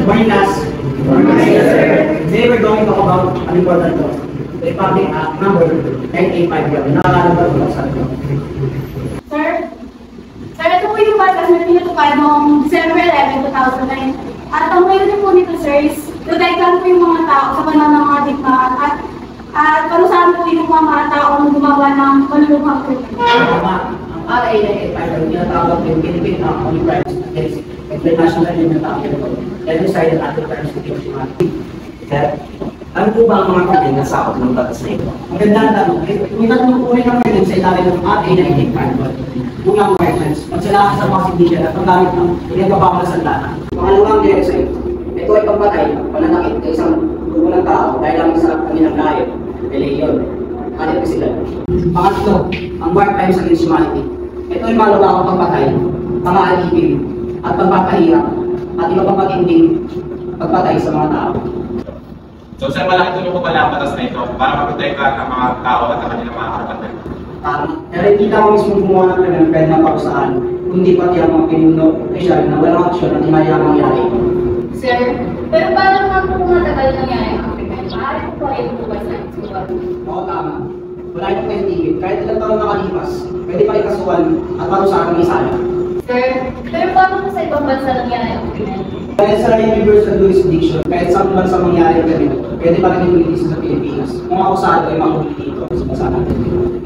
Morning, class. Today we're going to talk about an important law. The Republic Act number 985. Nakakalaman ko sa ito. Sir? Sir, ito po yung batas na pinatupad noong December 11, 2009. At ang mayroon po nito, sir, is protektahan po yung mga tao sa panahon ng mga digmaan at parusahan po yung mga tao na gumawa ng malulubhang krimen. Ang RA 985 tinatawag yung Philippine Act on Crimes Against International Humanitarian Law. Decided at the terms of humanity. Sir, ano po ba ang mga krimen na sakop ng batas na ito? Ang ganda na tanong, may tatlong uri ng krimen sa ilalim ng RA 985. Unang violence, pagsalakan sa mga sindika at paggamit ng pinagpapakala sa data. Pangalawang genocide, ito ay pagpatay, pananakit sa isang grupo ng tao dahil lang sa kanilang layo, reliyon, hanip sila. Pangatlo, ang war crimes against humanity. Ito ay malawakang pagpatay, pang-aalipin, at pagpapahirap, at iba pang matinding pagpatay sa mga tao. So sir, malaking tulong po pala ang batas na ito para maprotektahan ang mga tao at ang kanilang mga karapatan. Pero hindi tao mismo gumawa ng krimen pwede na parusahan, kundi pati ang mga pinuno, opisyal na walang aksyon at hinayang mangyari. Sir, pero paano naman po kung matagal nangyari ang krimen? Maaari po ba ito bukas na isuwag? Oo, tama. Wala niyong pwede kahit ilang taon nakalipas, pwede pa ikasuhan at parusahan ng isala. Sir, pero paano po sa ibang bansa nangyari ang krimen? Dahil sa universal jurisdiction, kahit sa bansa mangyari kami, pwede pa rin iulitis sa Pilipinas. Kung akusado ay mahuli dito sa bansa natin.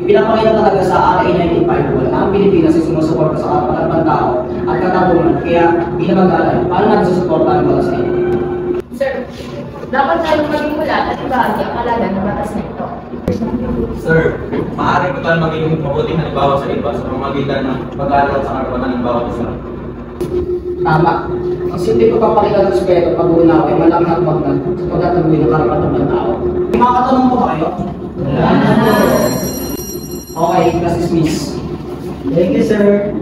Ipinapakita talaga sa RA 985 na ang Pilipinas ay sumusuporta sa karapatan ng tao at katarungan. Kaya bilang mag-aaral, paano natin susuporta ang batas na ito? Sir, dapat tayong maging mula at ibahagi ang alaga ng batas na ito. Sir, maaari po tayo maging mabuting halimbawa sa iba sa pamamagitan ng pag-aaral sa karapatan ng bawat isa. Tama. Ang simple pagpapakita ng respeto at pag-uunawa ay malaking hakbang na sa pagtataguin ng karapatan ng tao. May mga katanong po ba kayo? Okay, class dismiss. Thank you, sir.